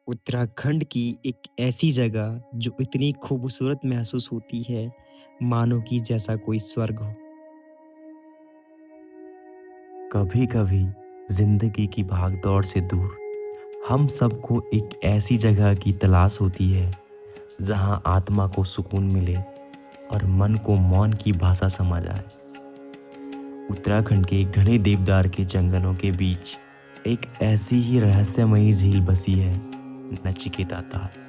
उत्तराखंड की एक ऐसी जगह जो इतनी खूबसूरत महसूस होती है मानो कि जैसा कोई स्वर्ग हो। कभी कभी जिंदगी की भागदौड़ से दूर हम सबको एक ऐसी जगह की तलाश होती है जहां आत्मा को सुकून मिले और मन को मौन की भाषा समझ आए। उत्तराखंड के घने देवदार के जंगलों के बीच एक ऐसी ही रहस्यमयी झील बसी है, नचिकेता ताल।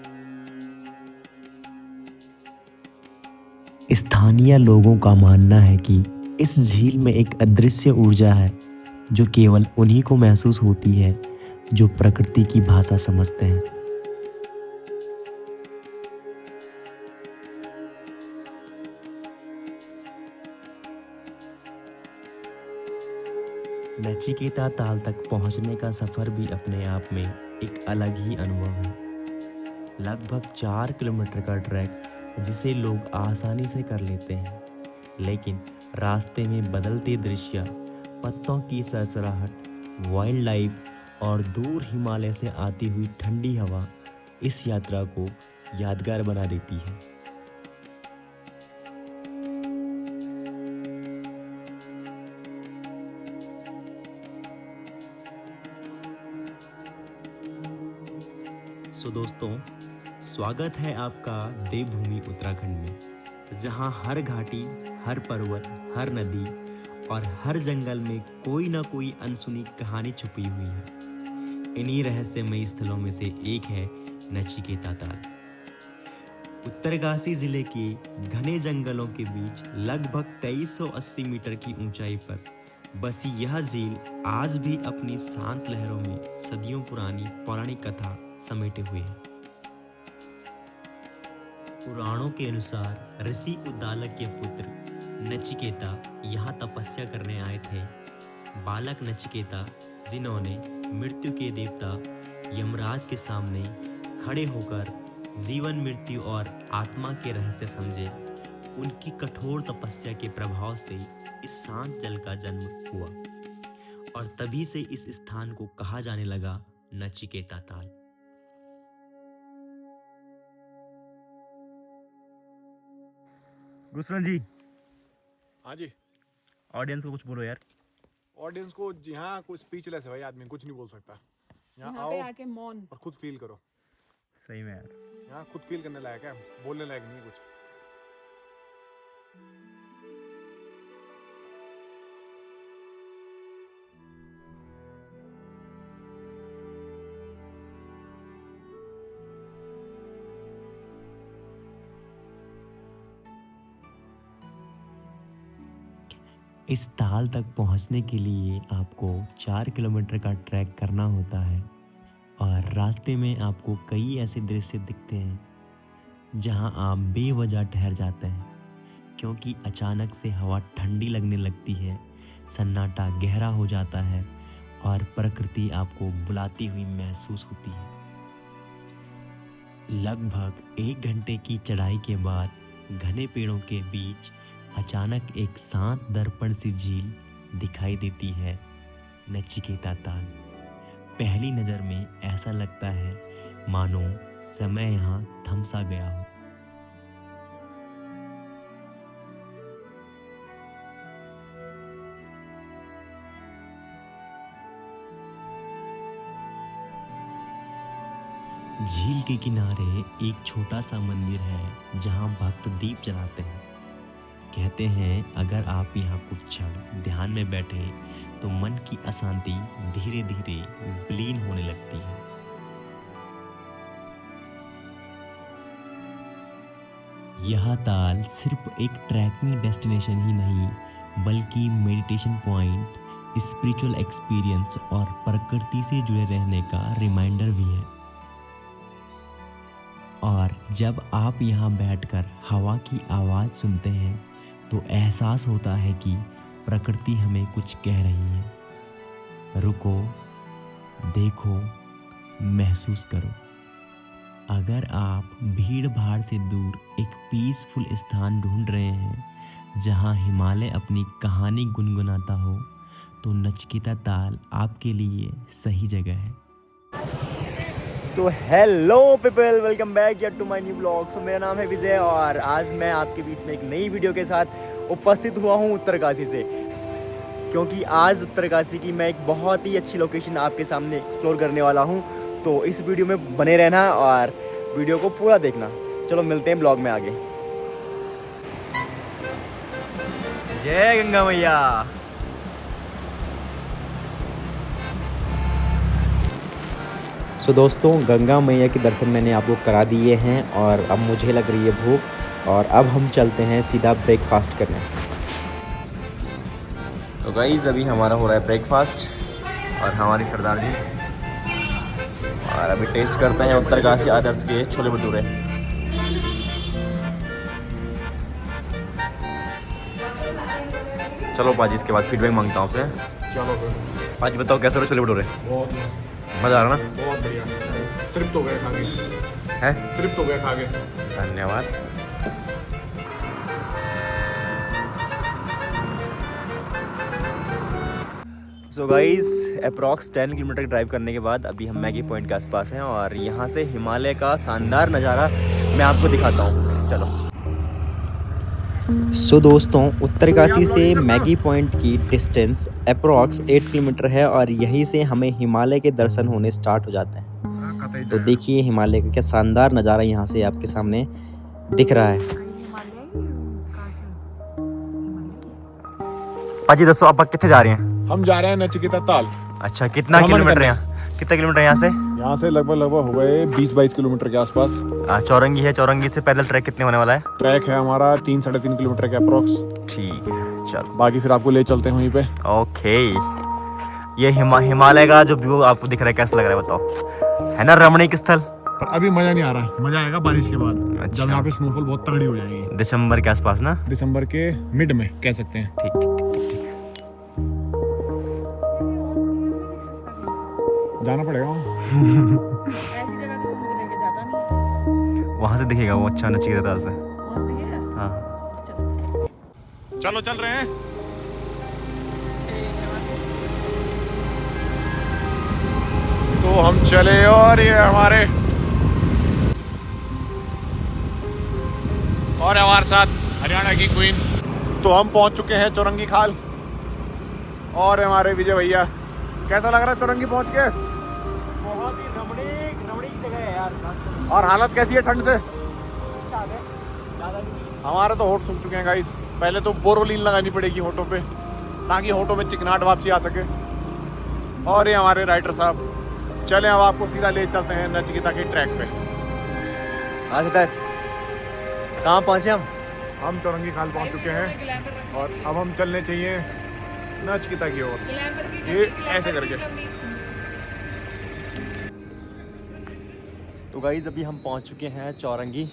स्थानीय लोगों का मानना है कि इस झील में एक अदृश्य ऊर्जा है जो केवल उन्हीं को महसूस होती है जो प्रकृति की भाषा समझते हैं। नचिकेता ताल तक पहुंचने का सफर भी अपने आप में एक अलग ही अनुभव है। लगभग 4 किलोमीटर का ट्रैक जिसे लोग आसानी से कर लेते हैं, लेकिन रास्ते में बदलते दृश्य, पत्तों की सरसराहट, वाइल्ड लाइफ और दूर हिमालय से आती हुई ठंडी हवा इस यात्रा को यादगार बना देती है। दोस्तों, स्वागत है आपका देवभूमि उत्तराखंड में, जहां हर घाटी, हर पर्वत, हर नदी और हर जंगल में कोई ना कोई अनसुनी कहानी छुपी हुई है। इन्हीं रहस्यमयी स्थलों में से एक है नचिकेता ताल। उत्तरकाशी जिले के घने जंगलों के बीच लगभग 2380 मीटर की ऊंचाई पर बसी यह झील आज भी अपनी शांत लहरों में सदियों पुरानी पौराणिक कथा समेटे हुए है। पुराणों के अनुसार ऋषि उद्दालक के पुत्र नचिकेता यहाँ तपस्या करने आए थे। बालक नचिकेता, जिन्होंने मृत्यु के देवता यमराज के सामने खड़े होकर जीवन, मृत्यु और आत्मा के रहस्य समझे, उनकी कठोर तपस्या के प्रभाव से इस शांत जल का जन्म हुआ और तभी से इस स्थान को कहा जाने लगा नचिकेता ताल। गुसरन जी, हाँ जी। ऑडियंस को कुछ बोलो यार। ऑडियंस को जी हाँ, कोई स्पीचलेस है भाई, आदमी कुछ नहीं बोल सकता। यहाँ यहाँ आओ पे आके मौन। और खुद फील करो। सही में यार, यहाँ खुद फील करने लायक है, बोलने लायक नहीं है कुछ। इस ताल तक पहुंचने के लिए आपको 4 किलोमीटर का ट्रैक करना होता है और रास्ते में आपको कई ऐसे दृश्य दिखते हैं जहां आप बेवजह ठहर जाते हैं, क्योंकि अचानक से हवा ठंडी लगने लगती है, सन्नाटा गहरा हो जाता है और प्रकृति आपको बुलाती हुई महसूस होती है। लगभग 1 घंटे की चढ़ाई के बाद घने पेड़ों के बीच अचानक एक शांत दर्पण सी झील दिखाई देती है, नचिकेता ताल। पहली नज़र में ऐसा लगता है मानो समय यहाँ थम सा गया हो। झील के किनारे एक छोटा सा मंदिर है जहाँ भक्त दीप जलाते हैं। कहते हैं अगर आप यहाँ कुछ क्षण ध्यान में बैठे तो मन की अशांति धीरे धीरे विलीन होने लगती है। यह ताल सिर्फ एक ट्रैकिंग डेस्टिनेशन ही नहीं, बल्कि मेडिटेशन पॉइंट, स्पिरिचुअल एक्सपीरियंस और प्रकृति से जुड़े रहने का रिमाइंडर भी है। और जब आप यहाँ बैठकर हवा की आवाज़ सुनते हैं तो एहसास होता है कि प्रकृति हमें कुछ कह रही है। रुको, देखो, महसूस करो। अगर आप भीड़ भाड़ से दूर एक पीसफुल स्थान ढूंढ रहे हैं जहाँ हिमालय अपनी कहानी गुनगुनाता हो, तो नचिकेता ताल आपके लिए सही जगह है। So hello people, welcome back to my new blog. So मेरा नाम है विजय और आज मैं आपके बीच में एक नई वीडियो के साथ उपस्थित हुआ हूँ उत्तरकाशी से, क्योंकि आज उत्तरकाशी की मैं एक बहुत ही अच्छी लोकेशन आपके सामने एक्सप्लोर करने वाला हूँ। तो इस वीडियो में बने रहना और वीडियो को पूरा देखना। चलो मिलते हैं ब्लॉग में आगे। जय गंगा मैया। सो दोस्तों, गंगा मैया के दर्शन मैंने आपको करा दिए हैं और अब मुझे लग रही है भूख और अब हम चलते हैं सीधा ब्रेकफास्ट करने। तो गाइस अभी हमारा हो रहा है ब्रेकफास्ट और हमारी सरदार जी, और अभी टेस्ट करते हैं उत्तरकाशी आदर्श के छोले भटूरे। चलो पाजी, इसके बाद फीडबैक मांगता हूँ आपसे। चलो फिर पाजी बताओ कैसे रहे छोले भटूरे? बहुत मज़ा आ रहा ना? बहुत बढ़िया, तृप्त हो गए खा के। है, तृप्त हो गए खा के। धन्यवाद। So guys, approx 10 kilometre drive करने के बाद अभी हम मैगी पॉइंट के आसपास हैं और यहाँ से हिमालय का शानदार नज़ारा मैं आपको दिखाता हूँ। चलो। सो दोस्तों, उत्तरकाशी से मैगी पॉइंट की डिस्टेंस अप्रॉक्स 8 किलोमीटर है और यहीं से हमें हिमालय के दर्शन होने स्टार्ट हो जाते हैं। तो देखिए हिमालय का क्या शानदार नज़ारा यहाँ से आपके सामने दिख रहा है। पाजी दसो आप कितने जा रहे हैं? हम जा रहे हैं नचिकेता ताल। अच्छा, कितना किलोमीटर है यहाँ? कितना किलोमीटर यहाँ से? यहाँ से लगभग हो गए 20-22 किलोमीटर के आसपास। चौरंगी है, चौरंगी से पैदल ट्रैक कितने होने वाला है? ट्रैक है हमारा 3-3.5 किलोमीटर के अप्रोक्स। ठीक है, चलो बाकी फिर आपको ले चलते हैं वहीं पे। ओके। ये हिमालय का जो व्यू आपको दिख रहा है कैसा लग रहा है बताओ? है ना रमणीक स्थल? पर अभी मजा नहीं आ रहा, मजा आएगा बारिश के बाद। अच्छा। जब यहाँ पे स्नोफॉल बहुत तगड़ी हो जाएगी दिसंबर के आसपास ना? दिसंबर के मिड में कह सकते हैं। ठीक ठीक जाना पड़ेगा ऐसी जगह तो मुझे लेके जाता नहीं। वहाँ से दिखेगा वो अच्छा नचिकेता ताल से। वहाँ से दिखेगा? हाँ चलो चल रहे हैं। तो हम चले और ये हमारे साथ हरियाणा की क्वीन। तो हम पहुंच चुके हैं चौरंगी खाल और हमारे विजय भैया। कैसा लग रहा है चौरंगी पहुंच के? बहुत ही रमणीक जगह है यार। और हालत कैसी है ठंड से? हमारे तो होठ सूख चुके हैं गाइस। पहले तो बोरोलीन लगानी पड़ेगी होठों पे ताकि होठों में चिकनाहट वापसी आ सके। और ये हमारे राइडर साहब। चलें अब आपको सीधा ले चलते हैं नचिकेता के ट्रैक पे। आज तक कहाँ पहुँचे हम? हम चौरंगी खाल पहुंच चुके हैं और अब हम चलने चाहिए नचिकेता की ओर, ये ऐसे करके। तो गाइज अभी हम पहुंच चुके हैं चौरंगी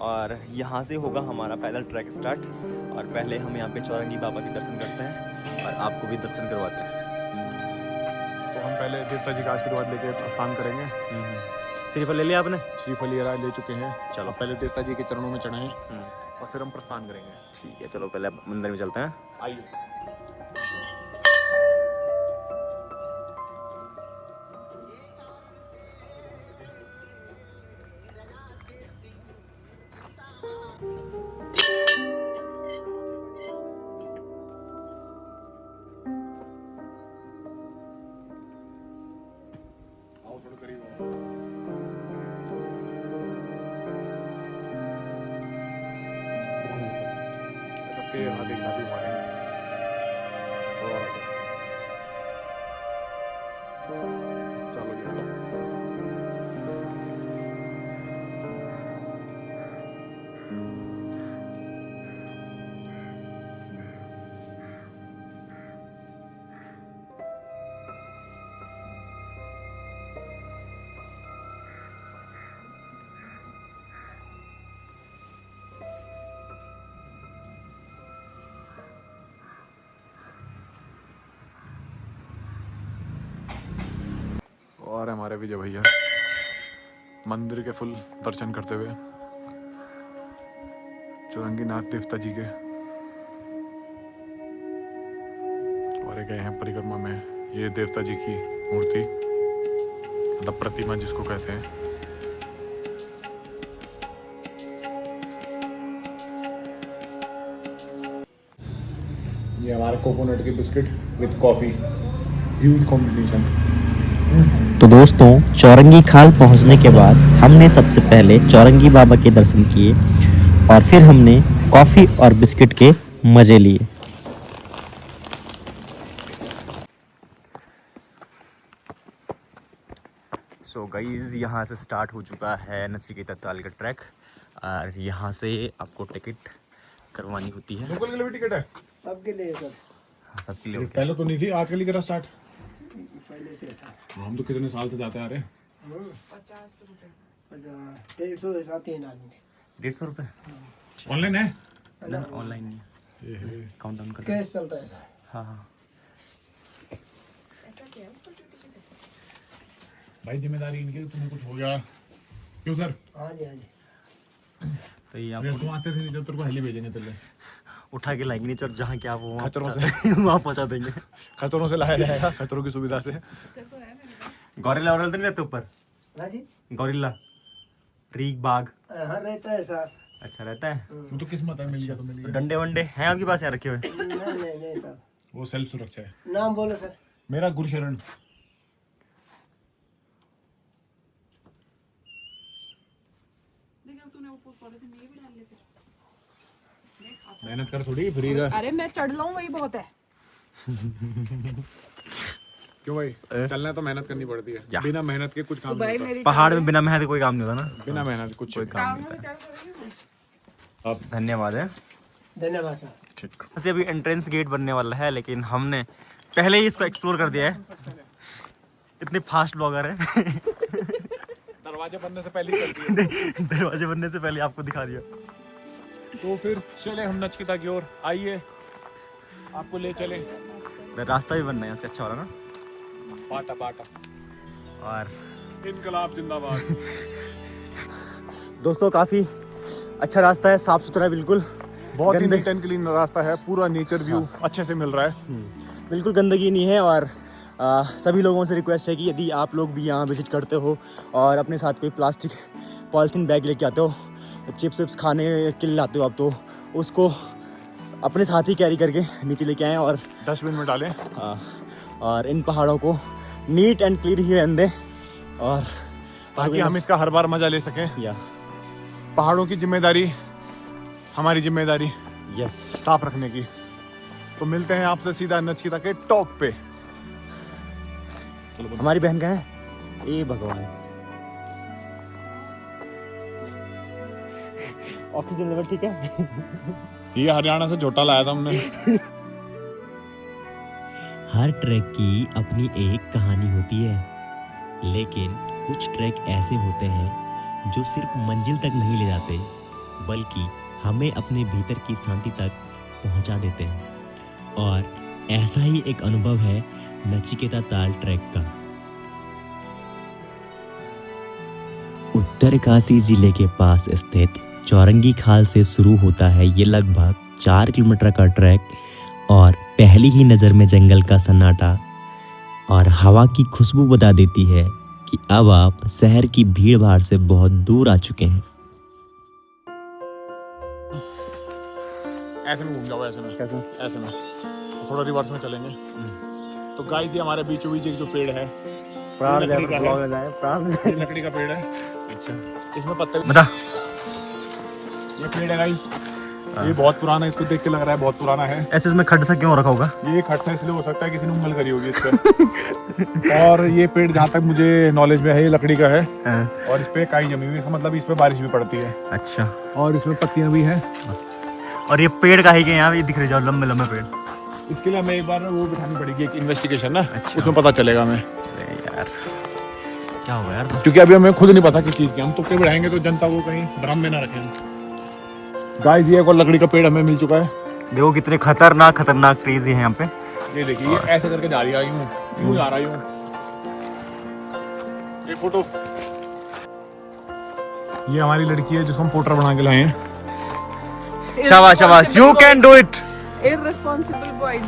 और यहाँ से होगा हमारा पैदल ट्रैक स्टार्ट। और पहले हम यहाँ पे चौरंगी बाबा के दर्शन करते हैं और आपको भी दर्शन करवाते हैं। तो हम पहले देवता जी का आशीर्वाद लेके प्रस्थान करेंगे। श्रीफल ले लिया आपने? श्रीफल ये ले चुके हैं। चलो। पहले देवता जी के चरणों में चढ़ाएं और फिर हम प्रस्थान करेंगे। ठीक है, चलो पहले मंदिर में चलते हैं। आइए। सबके हाथ एक साथ ही मारेंगे। और आगे। चलो जी, चलो। और हमारे विजय भैया मंदिर के फुल दर्शन करते हुए चौरंगी नाथ देवता जी के और गए हैं परिक्रमा में। ये देवता जी की मूर्ति मतलब प्रतिमा जिसको कहते हैं। ये हमारे कोकोनट के biscuit with coffee, huge combination. तो दोस्तों, चौरंगी खाल पहुंचने के बाद हमने सबसे पहले चौरंगी बाबा के दर्शन किए और फिर हमने कॉफ़ी और बिस्किट के मज़े लिए। सो गाइस, यहाँ से स्टार्ट हो चुका है नचिकेता ताल का ट्रैक और यहाँ से आपको टिकट करवानी होती है। लोकल के लिए भी टिकट है सबके लिए सर। हाँ, सबके लिए। पहले तो नहीं थी, आजकल ही करा स्टार्ट। पहले से सर। हम तो कितने साल से जाते आ रहे। 150 के साथ 3 आदमी 150 रुपये ऑनलाइन है? ऑनलाइन नहीं, काउंट डाउन कर। कैश चलता है सर। हाँ हाँ भाई जिम्मेदारी इनकी, तुम्हें कुछ हो गया क्यों सर? हाँ जी हाँ जी। तो ये अगर आपको तुम आते से नहीं, जब तेरे को हेली भेजेंगे तेरे उठा के लाएंगे नीचे और जहाँ क्या वो वहाँ खतरों वहाँ पहुँचा देंगे। खतरों से लाया जाएगा, खतरों की सुविधा से। गौरिल्ला वोरिल्ला तो नहीं रहते ऊपर? हाँ जी। गौरिल्ला, रीक, बाघ? हाँ रहता है सर। अच्छा रहता है। वो तो किस्मत है, मिल गया तो मिल तो गया। डंडे वंडे हैं आपके पास यहाँ रखे हुए? नहीं सर। वो सेल्फ सुरक्षा है। नाम बोलो सर। मेरा गुरशरण। मेहनत कर थोड़ी, फ्री का। अरे मैं चढ़ लूं वही बहुत है। क्यों भाई, चलना है तो मेहनत करनी पड़ती है। बिना मेहनत के कुछ काम भाई नहीं होता। मेरी पहाड़ में बिना मेहनत कोई काम नहीं होता ना। बिना मेहनत कुछ कोई काम टांग नहीं में होता चढ़ करेंगे। है। अब धन्यवाद है। धन्यवाद सर। ठीक। वैसे अभी एंट्रेंस गेट बनने वाला है, लेकिन हमने पहले ही इसको एक्सप्लोर कर दिया है। इतने फास्ट ब्लॉगर है। दरवाजे बनने से पहले ही चलती है। दरवाजे बनने से पहले आपको दिखा दिया। तो फिर चले हम नचकिता की ओर। आइए, आपको ले चले। रास्ता भी बनना है यहाँ से, अच्छा हो रहा ना। बाटा बाटा और इनकलाब जिंदाबाद। दोस्तों, काफ़ी अच्छा रास्ता है, साफ सुथरा बिल्कुल। बहुत ही गंदे- नीट एंड क्लीन रास्ता है, पूरा नेचर व्यू अच्छे से मिल रहा है। बिल्कुल गंदगी नहीं है। और सभी लोगों से रिक्वेस्ट है कि यदि आप लोग भी यहाँ विजिट करते हो और अपने साथ कोई प्लास्टिक पॉलीथीन बैग लेके आते हो, चिप्स विप्स खाने के लिए लाते हो आप, तो उसको अपने साथ ही कैरी करके नीचे लेके आएँ और डस्टबिन में डालें। और इन पहाड़ों को नीट एंड क्लीन ही रहने दें, और ताकि हम इसका हर बार मजा ले सकें। या पहाड़ों की जिम्मेदारी हमारी जिम्मेदारी यस। साफ रखने की। तो मिलते हैं आपसे सीधा नचकिता के टॉप पे। चलो बोलो। हमारी बहन का है। ए भगवान, ऑक्सीजन लेवल ठीक है? ये हरियाणा से झोटा लाया था हमने। हर ट्रैक की अपनी एक कहानी होती है, लेकिन कुछ ट्रैक ऐसे होते हैं जो सिर्फ मंजिल तक नहीं ले जाते, बल्कि हमें अपने भीतर की शांति तक पहुंचा देते हैं। और ऐसा ही एक अनुभव है नचिकेता ताल ट्रैक का। उत्तरकाशी जिले के पास स्थित चौरंगी खाल से शुरू होता है ये लगभग 4 किलोमीटर का ट्रैक, और पहली ही नज़र में जंगल का सन्नाटा और हवा की खुशबू बता देती है कि अब आप शहर की भीड़ भाड़ से बहुत दूर आ चुके हैं। ऐसे में घूम जाओ, ऐसे में। कैसा? ऐसे में तो थोड़ा रिवर्स में चलेंगे। तो गाइस, ये हमारे बीचों बीच एक जो पेड़ है, प्राण लकड़ी का है। जाए, प्राण ये लकड़ी का पेड़ है। अच्छा, इसमें पत्ते। बता। ये पेड़ है गाइस, ये बहुत पुराना है। इसको देख के लग रहा है बहुत पुराना है। ऐसे इसमें खड्ड सा क्यों रखा होगा? ये खटसा इसलिए हो सकता है किसी ने उंगल करी होगी इस पे। और ये पेड़ जहाँ तक मुझे नॉलेज में है, ये लकड़ी का है। और इस पे काई जमी हुई है, इसका मतलब इस पे बारिश भी पड़ती है। अच्छा, और इसमें पत्तियां भी हैं। और ये पेड़ का ही के यहाँ भी दिख रहे, जाओ लंबे लंबे पेड़। इसके लिए हमें एक बार वो बिठानी पड़ेगी, एक इन्वेस्टिगेशन ना। अच्छा। उसमें पता चलेगा हमें। अरे यार, क्या होगा यार? क्योंकि अभी हमें खुद नहीं पता किस चीज़ की, हम तुक्के बढ़ाएंगे तो जनता को कहीं भ्रम में ना रखें। गाइस, ये एक और लकड़ी का पेड़ हमें मिल चुका है। देखो कितने खतरनाक ट्रीज हैं यहाँ पे। ये देखिए, ये ऐसे करके जा रही है, यूं जा रहा है। ये फोटो, ये हमारी लड़की है जिसको हम पोर्टर बना के लाए हैं। शाबाश शाबाश, you can do it. Irresponsible boys.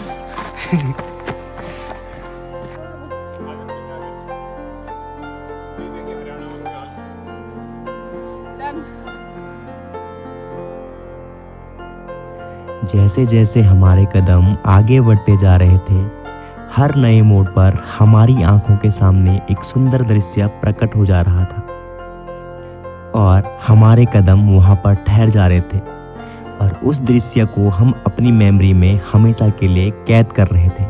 जैसे जैसे हमारे कदम आगे बढ़ते जा रहे थे, हर नए मोड़ पर हमारी आंखों के सामने एक सुंदर दृश्य प्रकट हो जा रहा था और हमारे कदम वहां पर ठहर जा रहे थे और उस दृश्य को हम अपनी मेमोरी में हमेशा के लिए कैद कर रहे थे।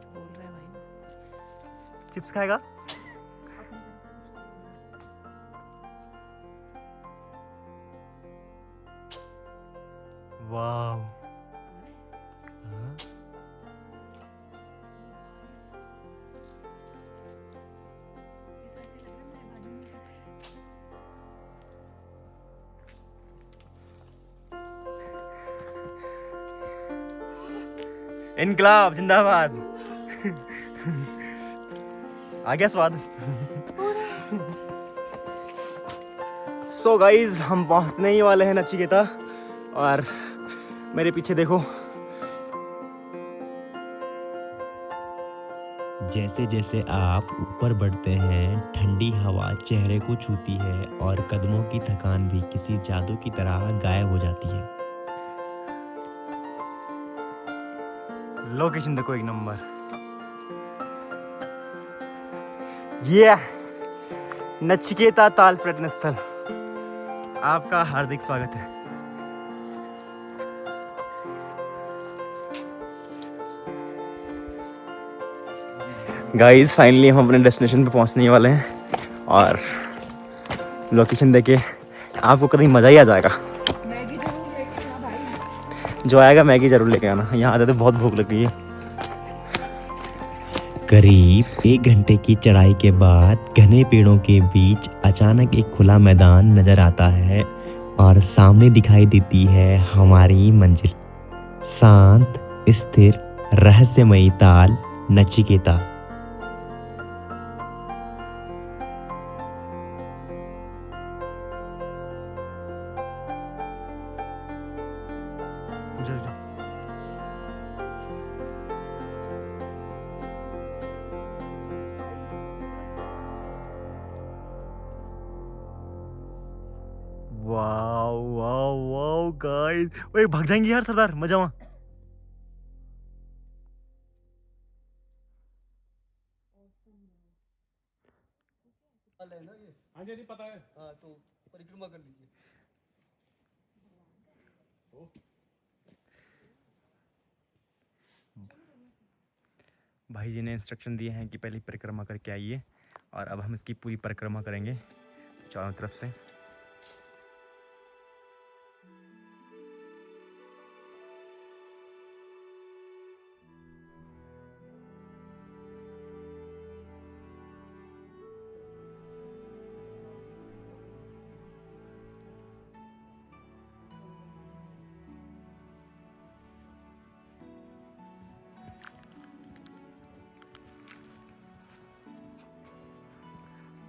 बोल रहा है भाई। चिप्स खाएगा? वाह। इनकलाब जिंदाबाद। आ गया स्वाद। सो गाइज हम पहुंचने ही वाले हैं नचिकेता और मेरे पीछे देखो। जैसे जैसे आप ऊपर बढ़ते हैं, ठंडी हवा चेहरे को छूती है और कदमों की थकान भी किसी जादू की तरह गायब हो जाती है। लोकेशन देखो एक नंबर। ये नचिकेता ताल पर्यटन स्थल। आपका हार्दिक स्वागत है। गाइस फाइनली हम अपने डेस्टिनेशन पे पहुंचने ही वाले हैं और लोकेशन देखे आपको कभी मज़ा ही आ जाएगा। मैगी जरूर लेके आना भाई। जो आएगा मैगी जरूर लेके आना, यहाँ आते तो बहुत भूख लग गई है। करीब 1 घंटे की चढ़ाई के बाद घने पेड़ों के बीच अचानक एक खुला मैदान नजर आता है और सामने दिखाई देती है हमारी मंजिल, शांत, स्थिर, रहस्यमयी ताल Nachiketa. Wow wow wow guys, ओए भाग जाएंगे यार सरदार, मजा वहाँ। हाँ जी पता है। हाँ तो परिक्रमा कर लीजिए। भाई जी ने इंस्ट्रक्शन दिए हैं कि पहले परिक्रमा करके आइए और अब हम इसकी पूरी परिक्रमा करेंगे चारों तरफ से।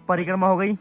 परिक्रमा हो गई।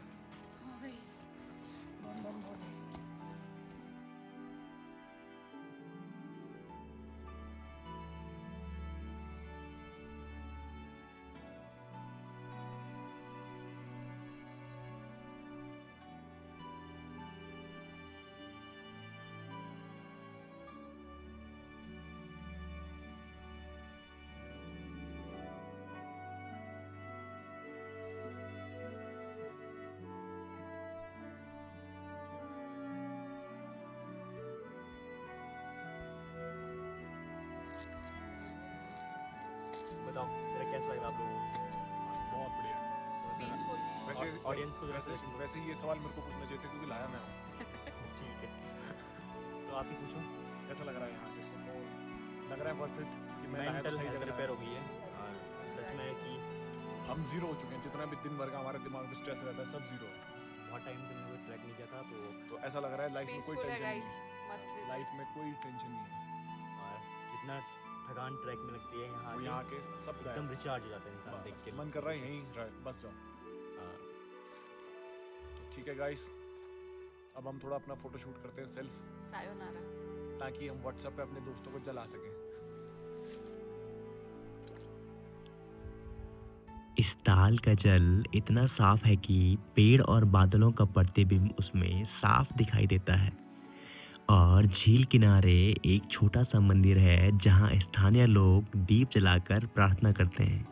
बताओ तेरा कैसा लग रहा आप लोगों को? बहुत बढ़िया। पीसफुल। वैसे ऑडियंस को वैसे वैसे ये सवाल मेरे को पूछना चाहिए था क्योंकि लाया मैं हूँ। ठीक है, तो आप ही पूछो। कैसा लग रहा है यहाँ के सुकून? लग रहा है वर्थ इट कि मैं आया तो मेंटल सही हेल्थ जगह रिपेयर आया। हो गई है और सच में कि हम जीरो हो चुके हैं, जितना भी दिन भर का हमारे दिमाग में स्ट्रेस रहता है सब जीरो है। बहुत टाइम से मैंने कोई ट्रैक नहीं किया था तो ऐसा लग रहा है लाइफ में कोई पीसफुल है टेंशन नहीं गाइस, है, मस्ट विजिट। लाइफ में कोई टेंशन नहीं है। और जितना थकान ट्रैक में लगती है यहाँ वो आके, यहाँ के सब एकदम गायब। रिचार्ज हो जाता है इंसान देख बस के। मन कर रहा है यहीं बस जाओ। हाँ, तो ठीक है गाइस, अब हम थोड़ा अपना फोटो शूट करते हैं सेल्फ, सायोनारा। ताकि हम व्हाट्सएप पे अपने दोस्तों को जला सकें। इस ताल का जल इतना साफ है कि पेड़ और बादलों का प्रतिबिंब उसमें साफ दिखाई देता है। और झील किनारे एक छोटा सा मंदिर है जहाँ स्थानीय लोग दीप जलाकर प्रार्थना करते हैं।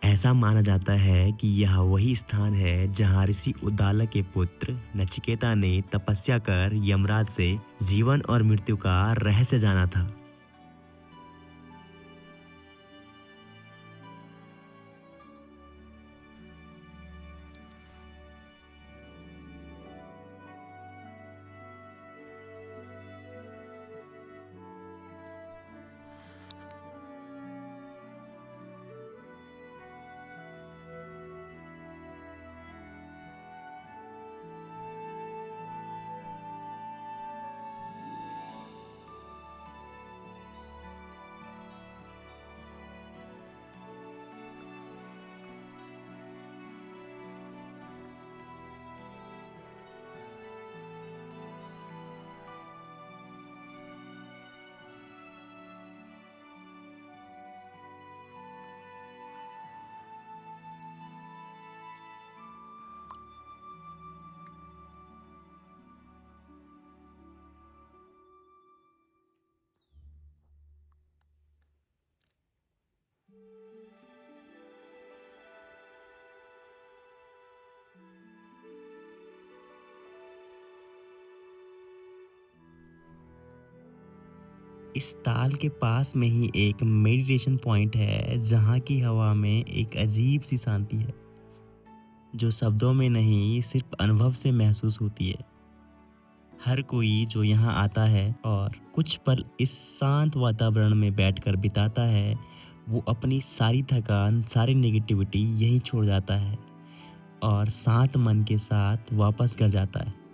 ऐसा माना जाता है कि यह वही स्थान है जहाँ ऋषि उद्दालक के पुत्र नचिकेता ने तपस्या कर यमराज से जीवन और मृत्यु का रहस्य जाना था। इस ताल के पास में ही एक मेडिटेशन पॉइंट है जहाँ की हवा में एक अजीब सी शांति है जो शब्दों में नहीं सिर्फ अनुभव से महसूस होती है। हर कोई जो यहाँ आता है और कुछ पल इस शांत वातावरण में बैठकर बिताता है वो अपनी सारी थकान सारी नेगेटिविटी यहीं छोड़ जाता है और शांत मन के साथ वापस घर जाता है।